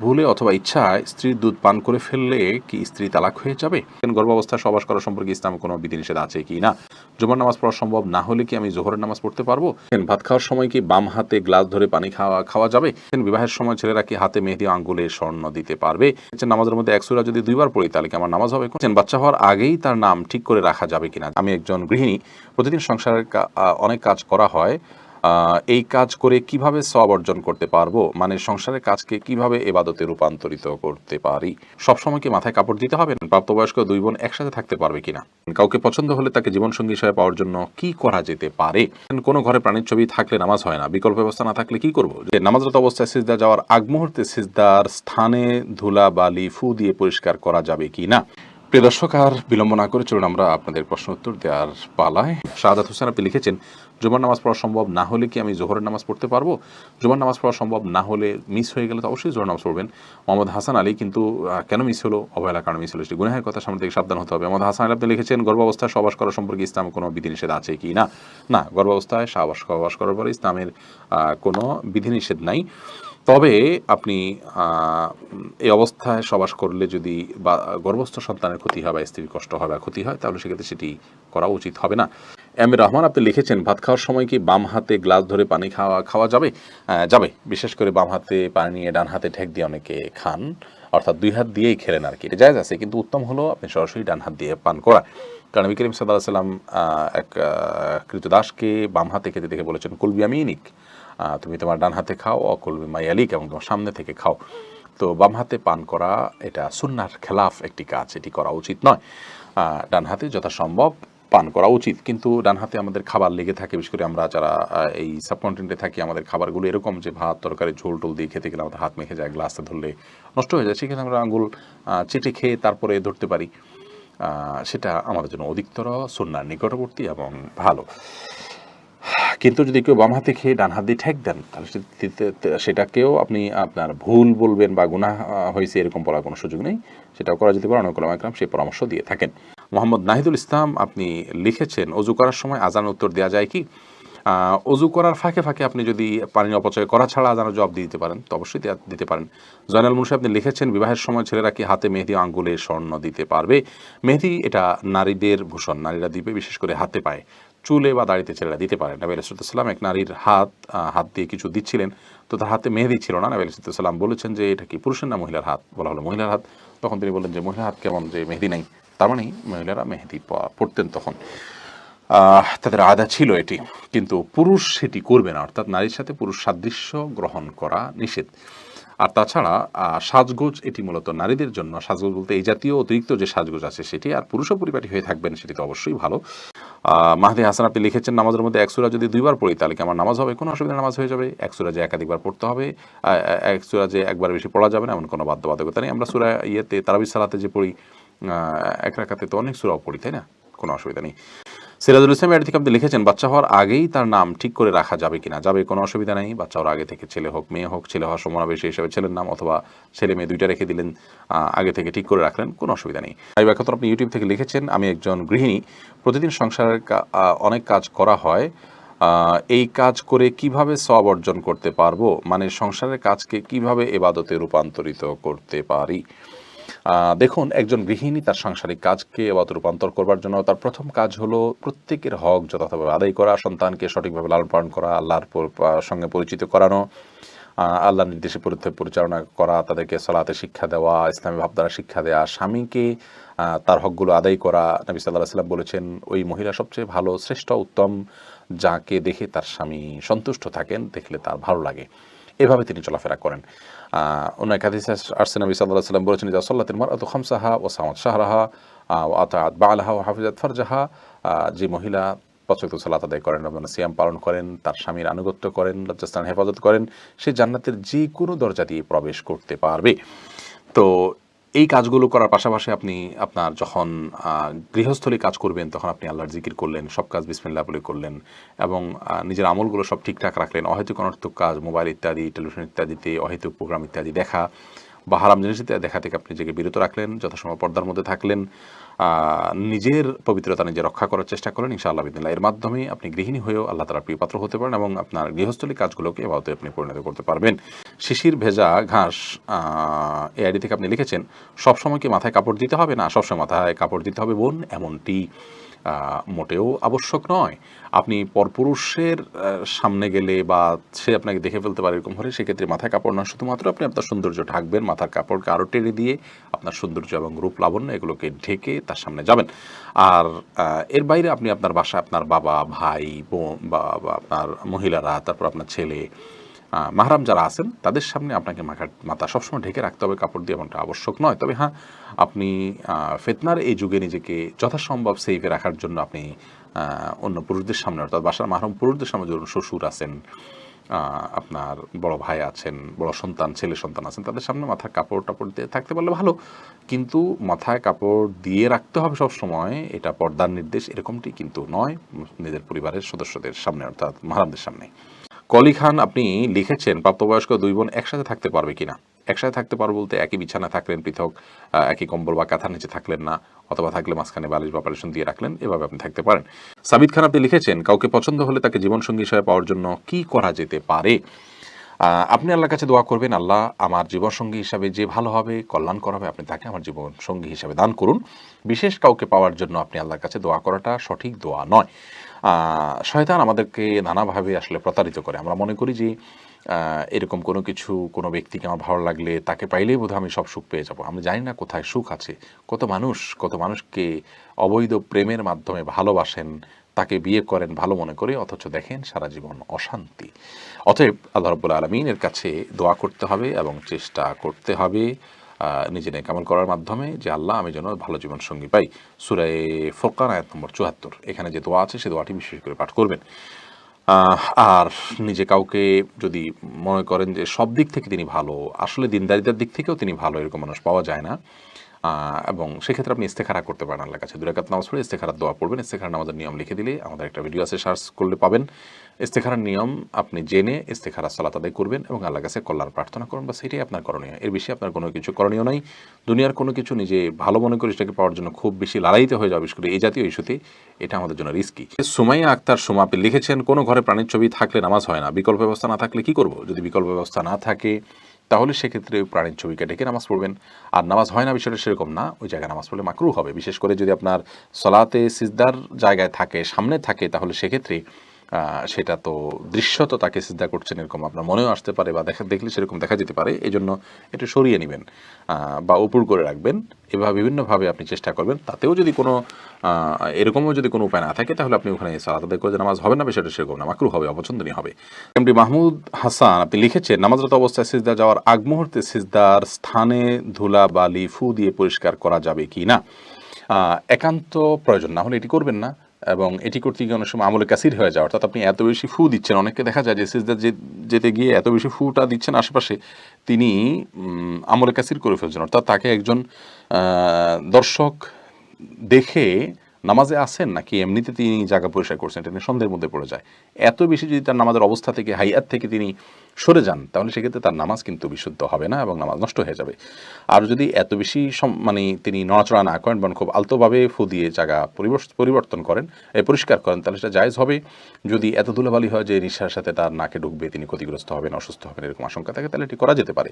ভুলে অথবা ইচ্ছায় স্ত্রীর দুধ পান করে ফেললে কি স্ত্রী তালাক হয়ে যাবে? গর্ভাবস্থায় সহবাস করা সম্পর্কে ইসলামে কোনো বিধিনিষেধ আছে কি না? জুমার নামাজ পড়া সম্ভব না হলে কি আমি জোহরের নামাজ পড়তে পারবো? ভাত খাওয়ার সময় কি বাম হাতে গ্লাস ধরে পানি খাওয়া যাবে? বিবাহের সময় ছেলেরা কি হাতে মেহেদি আঙ্গুলে স্বর্ণ দিতে পারবে? নামাজের মধ্যে এক সূরা যদি দুইবার পড়ি তাহলে কি আমার নামাজ হবে? বাচ্চা হওয়ার আগেই তার নাম ঠিক করে রাখা যাবে কিনা? আমি একজন গৃহিণী, প্রতিদিন সংসারের অনেক কাজ করা হয়। এই কাজ করে কিভাবে সওয়াব অর্জন করতে পারবো? মানে সংসারের কাজকে কিভাবে ইবাদতে রূপান্তরিত করতে পারি? সবসময় কি মাথায় কাপড় দিতে হবে? প্রাপ্তবয়স্ক দুই বোন একসাথে থাকতে পারবে কিনা? কাউকে পছন্দ হলে তাকে জীবনসঙ্গী হিসেবে পাওয়ার জন্য কি করা যেতে পারে? কোনো ঘরে প্রাণীর ছবি থাকলে নামাজ হয় না, বিকল্প ব্যবস্থা না থাকলে কি করবো? যে নামাজরত অবস্থায় সিজদা যাওয়ার আগ মুহূর্তে সিজদার স্থানে ধুলা বালি ফু দিয়ে পরিষ্কার করা যাবে কি না? প্রিয় দর্শক, আর বিলম্ব না করে চলুন আমরা আপনাদের প্রশ্ন উত্তর দেওয়ার পালায়। শাহাদাত হোসেন আপনি লিখেছেন, জুমার নামাজ পড়া সম্ভব না হলে কি আমি জোহরের নামাজ পড়তে পারবো? জুমার নামাজ পড়া সম্ভব না হলে মিস হয়ে গেলে তো অবশ্যই জোহর নামাজ পড়বেন। মোহাম্মদ হাসান আলী, কিন্তু কেন মিস হলো? অবহেলার কারণে মিস হলো, সেটি গুনাহের কথা, সামনে থেকে সাবধান হতে হবে। মোহাম্মদ হাসান আলী আপনি লিখেছেন, গর্ভাবস্থায় সহবাস করা সম্পর্কে ইসলামে কোনো বিধিনিষেধ আছে কি না? না, গর্ভাবস্থায় সহবাস করার পরে ইসলামের কোনো বিধিনিষেধ নাই। তবে আপনি এই অবস্থায় সবাস করলে যদি বা গর্ভস্থ সন্তানের ক্ষতি হয় বা স্ত্রীর কষ্ট হয় বা ক্ষতি হয়, তাহলে সেক্ষেত্রে সেটি করা উচিত হবে না। এম এ রহমান আপনি লিখেছেন, ভাত খাওয়ার সময় কি বাম হাতে গ্লাস ধরে পানি খাওয়া যাবে? যাবে। বিশেষ করে বাম হাতে পানি নিয়ে ডান হাতে ঠেক দিয়ে অনেকে খান, অর্থাৎ দুই হাত দিয়েই খেলেন আর কি। এটা জায়েজ আছে, কিন্তু উত্তম হলো আপনি সরাসরি ডান হাত দিয়ে পান করা। কারণ নবী করিম সাল্লাল্লাহু আলাইহি ওয়াসাল্লাম এক কৃতদাসকে বাম হাতে খেতে দেখে বলেছেন, কুল বিয়ামিনিক, তুমি তোমার ডান হাতে খাও, অকুল বিমায়ালিক, এবং তোমার সামনে থেকে খাও। তো বাম হাতে পান করা এটা সুন্নাহর খেলাফ একটি কাজ, এটি করা উচিত নয়। ডান হাতে যথাসম্ভব পান করা উচিত, কিন্তু ডান হাতে আমাদের খাবার লেগে থাকে। বিশেষ করে আমরা যারা এই সাবকন্টিনেন্টে থাকি, আমাদের খাবারগুলো এরকম যে ভাত তরকারি ঝোল টোল দিয়ে খেতে গেলে আমাদের হাত মেখে যায়, গ্লাসে ধরলে নষ্ট হয়ে যায়। সেখানে আমরা আঙুল চেটে খেয়ে তারপরে ধরতে পারি। সেটা আমাদের জন্য অধিকতর সুন্নাহর নিকটবর্তী এবং ভালো। কিন্তু যদি কেউ বাম হাতে খেয়ে ডান হাত দিয়ে ঠেক দেন, তাহলে সেটাকেও আপনি আপনার ভুল বলবেন বা গুনাহ হয়েছে এরকম বলার কোনো সুযোগ নেই। সেটাও করা যেতে পারে। অনেক ওলামা একরাম সেই পরামর্শ দিয়ে থাকেন। মোহাম্মদ নাহিদুল ইসলাম আপনি লিখেছেন, অজু করার সময় আজান উত্তর দেওয়া যায় কি? অজু করার ফাঁকে ফাঁকে আপনি যদি পানির অপচয় করা ছাড়া আজানের জবাব দিতে পারেন তো অবশ্যই দিতে পারেন। জয়নাল মুন্সি আপনি লিখেছেন, বিবাহের সময় ছেলেরা কি হাতে মেহেদি আঙ্গুলে স্বর্ণ দিতে পারবে? মেহেদি এটা নারীদের ভূষণ, নারীরা দিবে, বিশেষ করে হাতে পায়ে, চুলে বা দাড়িতে ছেলেরা দিতে পারে। নবী আলাইহিস সালাম এক নারীর হাত দিয়ে কিছু দিচ্ছিলেন, তো তার হাতে মেহেদি ছিল না। নবী আলাইহিস সালাম বলেছেন যে এটা কি পুরুষের না মহিলার হাত? বলা হলো মহিলার হাত। তখন তিনি বললেন যে মহিলার হাত কেমন, যে মেহেদি নাই? তার মানে মহিলারা মেহেদি পড়তেন তখন, তাদের আদা ছিল এটি। কিন্তু পুরুষ সেটি করবে না, অর্থাৎ নারীর সাথে পুরুষ সাদৃশ্য গ্রহণ করা নিষেধ। আর তাছাড়া সাজগোজ এটি মূলত নারীদের জন্য। সাজগোজ বলতে এই জাতীয় অতিরিক্ত যে সাজগোজ আছে সেটি, আর পুরুষও পরিপাটি হয়ে থাকবেন, সেটি তো অবশ্যই ভালো। মাহদি হাসান আপনি লিখেছেন, নামাজের মধ্যে এক সূরা যদি দুইবার পড়ি তাহলে কি আমার নামাজ হবে? কোনো অসুবিধা, নামাজ হয়ে যাবে। এক সূরা যে একাধিকবার পড়তে হবে, এক সূরা যে একবার বেশি পড়া যাবে না, এমন কোনো বাধ্যবাধকতা নেই। আমরা সূরা তারাবির সালাতে যে পড়ি, এক রাকাতে তো অনেক সূরাও পড়ি, তাই না? কোনো অসুবিধা নেই। সিরাজুল ইসলাম এর থেকে আপনি লিখেছেন, বাচ্চা হওয়ার আগেই তার নাম ঠিক করে রাখা যাবে কিনা? যাবে, কোনো অসুবিধা নেই। বাচ্চা হওয়ার আগে থেকে, ছেলে হোক মেয়ে হোক, ছেলে হওয়ার সম্ভাবনা বেশি হিসেবে ছেলের নাম, অথবা ছেলে মেয়ে দুইটা রেখে দিলেন, আগে থেকে ঠিক করে রাখলেন, কোনো অসুবিধা নেই। এই ব্যাখ্যা আপনি ইউটিউব থেকে লিখেছেন, আমি একজন গৃহিণী, প্রতিদিন সংসারের অনেক কাজ করা হয়। এই কাজ করে কিভাবে সওয়াব অর্জন করতে পারবো? মানে সংসারের কাজকে কিভাবে ইবাদতে রূপান্তরিত করতে পারি? দেখুন, একজন গৃহিণী তার সাংসারিক কাজকে রূপান্তর করবার জন্য তার প্রথম কাজ হলো প্রত্যেকের হক যথাযথভাবে আদায় করা, সন্তানকে সঠিকভাবে লালন পালন করা, আল্লাহর সঙ্গে পরিচিত করানো, আল্লাহর নির্দেশে পরিচালনা করা, তাদেরকে সালাতে শিক্ষা দেওয়া, ইসলামী ভাবধারা শিক্ষা দেওয়া, স্বামীকে তার হকগুলো আদায় করা। নবী সাল্লাল্লাহু আলাইহি ওয়াসাল্লাম বলেছেন, ওই মহিলা সবচেয়ে ভালো, শ্রেষ্ঠ, উত্তম, যাকে দেখে তার স্বামী সন্তুষ্ট থাকেন, দেখলে তার ভালো লাগে। এভাবে তিনি চলাফেরা করেন। অন্য এক হাদিসে আসছে, নবী সাল্লাল্লাহু আলাইহি ওয়াসাল্লাম বলেছেন, ইযা সাল্লাতিল মারআতু খামসাহা ওয়া সামাত শাহরাহা ওয়া আতাআত বা'লাহা ওয়া হাফিজাত ফারজাহা, যে মহিলা ৫ ওয়াক্ত সালাত আদায় করেন এবং সিয়াম পালন করেন, তার স্বামীর আনুগত্য করেন, লজ্জাস্থান হেফাজত করেন, সে জান্নাতের যে কোনো দরজা দিয়ে প্রবেশ করতে পারবে। তো এই কাজগুলো করার পাশাপাশি আপনি আপনার যখন গৃহস্থলী কাজ করবেন, তখন আপনি আল্লাহর জিকির করলেন, সব কাজ বিসমিল্লাহ বলে করলেন, এবং নিজের আমলগুলো সব ঠিকঠাক রাখলেন। অহেতুক অনর্থক কাজ, মোবাইল ইত্যাদি, টেলিভিশন ইত্যাদিতে অহেতুক প্রোগ্রাম ইত্যাদি দেখা বা হারাম জিনিসে দেখা থেকে আপনি নিজেকে বিরত রাখলেন, যথাসময় পর্দার মধ্যে থাকলেন, নিজের পবিত্রতা নিজে রক্ষা করার চেষ্টা করেন, ইনশাআল্লাহ বিদিনিল্লাহ এর মাধ্যমে আপনি গৃহিণী হয়েও আল্লাহ তাআলার প্রিয়পাত্র হতে পারেন এবং আপনার গৃহস্থলী কাজগুলোকে এভাবে আপনি পরিণত করতে পারবেন। শিশির ভেজা ঘাস এই আইডি থেকে আপনি লিখেছেন, সবসময় কি মাথায় কাপড় দিতে হবে? না, সবসময় মাথায় কাপড় দিতে হবে বোন, এমনটি মোটেও আবশ্যক নয়। আপনি পরপুরুষের সামনে গেলে বা সে আপনাকে দেখে ফেলতে পারে এরকম হলে সেক্ষেত্রে মাথায় কাপড় না, শুধুমাত্র আপনি আপনার সৌন্দর্য ঢাকবেন, মাথার কাপড়কে আরও টেনে দিয়ে আপনার সৌন্দর্য এবং রূপ লাবণ্য এগুলোকে ঢেকে তার সামনে যাবেন। আর এর বাইরে আপনি আপনার বাসায় আপনার বাবা, ভাই, বোন বা আপনার মহিলারা, তারপর আপনার ছেলে, মাহরাম যারা আছেন তাদের সামনে আপনাকে মাথা সবসময় ঢেকে রাখতে হবে কাপড় দিয়ে, এমনটা আবশ্যক নয়। তবে হ্যাঁ, আপনি ফিতনার এই যুগে নিজেকে যথাসম্ভব সেফে রাখার জন্য আপনি অন্য পুরুষদের সামনে, অর্থাৎ বাসার মাহরম পুরুষদের সামনে, ধরুন শ্বশুর আছেন, আপনার বড় ভাই আছেন, বড় সন্তান, ছেলে সন্তান আছেন, তাদের সামনে মাথার কাপড় টাপড় দিয়ে থাকতে পারলে ভালো। কিন্তু মাথায় কাপড় দিয়ে রাখতে হবে সব সময়, এটা পর্দার নির্দেশ এরকমটি কিন্তু নয় নিজের পরিবারের সদস্যদের সামনে, অর্থাৎ মাহরামদের সামনে। কলি খান আপনি লিখেছেন, প্রাপ্তবয়স্ক দুই বোন একসাথে থাকতে পারবে কিনা? একসাথে থাকতে পারবো বলতে একই বিছানায় থাকলেন, পৃথক একই কম্বল বা কাঁথার নিচে থাকলেন না, অথবা থাকলে মাঝখানে বালিশ বা পার্টিশন দিয়ে রাখলেন, এভাবে আপনি থাকতে পারেন। সাবিত খান আপনি লিখেছেন, কাউকে পছন্দ হলে তাকে জীবনসঙ্গী হিসেবে পাওয়ার জন্য কি করা যেতে পারে? আপনি আল্লাহর কাছে দোয়া করবেন, আল্লাহ আমার জীবনসঙ্গী হিসাবে যে ভালো হবে, কল্যাণকর হবে, আপনি তাকে আমার জীবনসঙ্গী হিসাবে দান করুন। বিশেষ কাউকে পাওয়ার জন্য আপনি আল্লাহর কাছে দোয়া করাটা সঠিক দোয়া নয়। শয়তান আমাদেরকে নানাভাবে আসলে প্রতারিত করে। আমরা মনে করি যে এরকম কোনো কিছু, কোনো ব্যক্তিকে আমার ভালো লাগলে তাকে পাইলেই বোধহয় আমি সব সুখ পেয়ে যাব। আমরা জানি না কোথায় সুখ আছে। কত মানুষকে অবৈধ প্রেমের মাধ্যমে ভালোবাসেন, তাকে বিয়ে করেন ভালো মনে করে, অথচ দেখেন সারা জীবন অশান্তি। অতএব আল্লাহ রাব্বুল আলামিনের কাছে দোয়া করতে হবে এবং চেষ্টা করতে হবে নিজে নেক আমল করার মাধ্যমে যে আল্লাহ আমি যেন ভালো জীবনসঙ্গী পাই। সূরা ফুরকান আয়াত নম্বর ৭৪ এখানে যে দোয়া আছে সে দোয়াটি বিশেষ করে পাঠ করবেন। আর নিজে কাউকে যদি মনে করেন যে সব দিক থেকে তিনি ভালো, আসলে দিনদারিতার দিক থেকেও তিনি ভালো, এরকম মানুষ পাওয়া যায় না, এবং সেক্ষেত্রে আপনি ইস্তেখারা করতে পারেন আল্লাহর কাছে। ২ রাকাত নামাজ পড়ে ইস্তেখারার দোয়া পড়বেন। ইস্তেখারা নামাজের নিয়ম লিখে দিলে আমাদের একটা ভিডিও আছে, সার্চ করলে পাবেন। ইস্তেখারার নিয়ম আপনি জেনে ইস্তেখারা সালাত আদায় করবেন এবং আল্লাহর কাছে কল্যাণ প্রার্থনা করুন, বা সেটাই আপনার করণীয়। এর বেশি আপনার কোনো কিছু করণীয় নাই। দুনিয়ার কোনো কিছু নিজে ভালো মনে করে সেটাকে পাওয়ার জন্য খুব বেশি লড়াইতে হয়ে যাবে, বিশেষ করে এই জাতীয় ইস্যুতে এটা আমাদের জন্য রিস্কি। সুমাইয়া আক্তার সুমা আপনি লিখেছেন, কোনো ঘরে প্রাণীর ছবি থাকলে নামাজ হয় না, বিকল্প ব্যবস্থা না থাকলে কি করব? যদি বিকল্প ব্যবস্থা না থাকে তাহলে সেক্ষেত্রে প্রাণীর ছবিকে ডেকে নামাজ পড়বেন। আর নামাজ হয় না বিষয়টা সেরকম না, ওই জায়গায় নামাজ পড়লে মাকরুহ হবে। বিশেষ করে যদি আপনার সলাতে সিজদার জায়গায় থাকে, সামনে থাকে, তাহলে সেক্ষেত্রে সেটা তো দৃশ্যত তাকে সিজদা করছেন এরকম আপনার মনেও আসতে পারে, বা দেখলে সেরকম দেখা যেতে পারে। এই জন্য একটু সরিয়ে নেবেন বা উপর করে রাখবেন। এভাবে বিভিন্নভাবে আপনি চেষ্টা করবেন। তাতেও যদি কোনো এরকমও যদি কোনো উপায় না থাকে তাহলে আপনি ওখানে সালাত আদায় করে যে নামাজ হবে না বিষয়টা সেরকম না, মাকরুহ হবে, অপছন্দনীয় হবে। এমডি মাহমুদ হাসান আপনি লিখেছেন, নামাজরত অবস্থায় সিজদা যাওয়ার আগ মুহূর্তে সিজদার স্থানে ধুলা বালি ফু দিয়ে পরিষ্কার করা যাবে কি না? একান্ত প্রয়োজন না হলে এটি করবেন না, এবং এটি করতে গিয়ে অনেক সময় আমলে কাসির হয়ে যায়, অর্থাৎ আপনি এত বেশি ফু দিচ্ছেন। অনেককে দেখা যায় যে সিজদা যেতে গিয়ে এত বেশি ফুটা দিচ্ছেন আশেপাশে, তিনি আমলে কাসির করে ফেলছেন, অর্থাৎ তাকে একজন দর্শক দেখে নামাজে আসেন নাকি এমনিতে তিনি জায়গা পরিষ্কার করছেন এটা নিয়ে সন্দেহের মধ্যে পড়ে যায়। এত বেশি যদি তার নামাজের অবস্থা থেকে, হাইয়াত থেকে তিনি সরে যান, তাহলে সেক্ষেত্রে তার নামাজ কিন্তু বিশুদ্ধ হবে না এবং নামাজ নষ্ট হয়ে যাবে। আর যদি এত বেশি মানে তিনি নড়াচড়া না করেন, বরং খুব আলতোভাবে ফু দিয়ে জায়গা পরিবর্তন করেন, পরিষ্কার করেন, তাহলে সেটা জায়েজ হবে। যদি এত ধুলাবালি হয় যে নিঃশ্বাসের সাথে তার নাকে ঢুকবে, তিনি ক্ষতিগ্রস্ত হবেন, অসুস্থ হবেন, এরকম আশঙ্কা থাকে, তাহলে এটি করা যেতে পারে।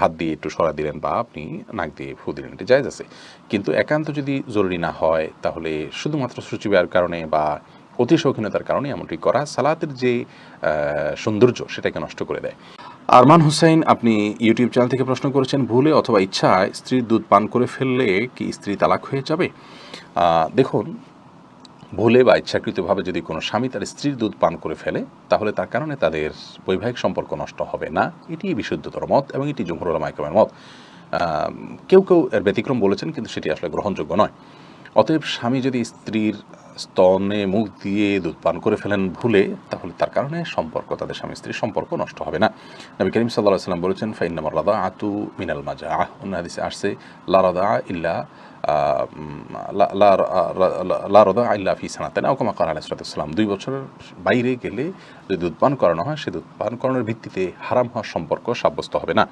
হাত দিয়ে একটু সরা দিলেন বা আপনি নাক দিয়ে ফু দিলেন, এটি জায়েজ আছে। কিন্তু একান্ত যদি জরুরি না হয় তাহলে শুধুমাত্র সূচিবায়ের কারণে বা অতি শৌখিনতার কারণে এমনটি করা সালাতের যে সৌন্দর্য সেটাকে নষ্ট করে দেয়। আরমান হুসাইন আপনি ইউটিউব চ্যানেল থেকে প্রশ্ন করেছেন, ভুলে অথবা ইচ্ছায় স্ত্রীর দুধ পান করে ফেললে কি স্ত্রী তালাক হয়ে যাবে? দেখুন, ভুলে বা ইচ্ছাকৃতভাবে যদি কোনো স্বামী তার স্ত্রীর দুধ পান করে ফেলে তাহলে তার কারণে তাদের বৈবাহিক সম্পর্ক নষ্ট হবে না, এটি বিশুদ্ধতর মত এবং এটি জমহুর উলামা ইকরামের মত। কেউ কেউ এর ব্যতিক্রম বলেছেন, কিন্তু সেটি আসলে গ্রহণযোগ্য নয়। অতএব স্বামী যদি স্ত্রীর স্তনে মুখ দিয়ে দুধ পান করে ফেলেন ভুলে, তাহলে তার কারণে তাদের স্বামী স্ত্রীর সম্পর্ক নষ্ট হবে না। নবী করিম সাল্লাল্লাহু আলাইহি ওয়াসাল্লাম বলেছেন, ফাইন্নামার রাদাআতু মিনাল মাজাআহ, অন্য হাদিসে আসছে লা রাদাআ ইল্লা লা রাদাআ ইল্লা ফি সানাতাইন আও কামা ক্বালা আলাইহিস সালাম। 2 বছরের বাইরে গেলে যদি দুধ পান করানো হয়, সে দুধ পান করানোর ভিত্তিতে হারাম হওয়ার সম্পর্ক সাব্যস্ত হবে না।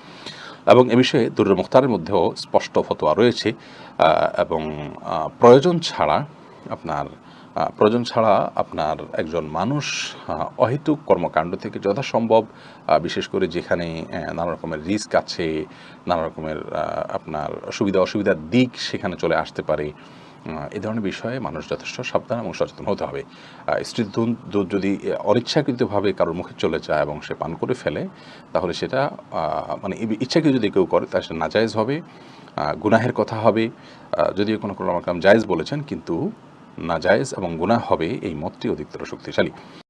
এবং এ বিষয়ে দুরুল মুখতারের মধ্যেও স্পষ্ট ফতোয়া রয়েছে এবং প্রয়োজন ছাড়া আপনার একজন মানুষ অহেতুক কর্মকাণ্ড থেকে যথাসম্ভব, বিশেষ করে যেখানে নানা রকমের রিস্ক আছে, নানা রকমের আপনার সুবিধা অসুবিধার দিক সেখানে চলে আসতে পারে, এ ধরনের বিষয়ে মানুষ যথেষ্ট সাবধান এবং সচেতন হতে হবে। স্ত্রীর দুধ যদি অনিচ্ছাকৃতভাবে কারোর মুখে চলে যায় এবং সে পান করে ফেলে, তাহলে সেটা মানে ইচ্ছাকৃত যদি কেউ করে তাহলে সেটা নাজায়েজ হবে, গুনাহের কথা হবে। যদিও কোনো কোনো জায়েজ বলেছেন, কিন্তু নাজায়েজ এবং গুনাহ হবে এই মতটি অধিকতর শক্তিশালী।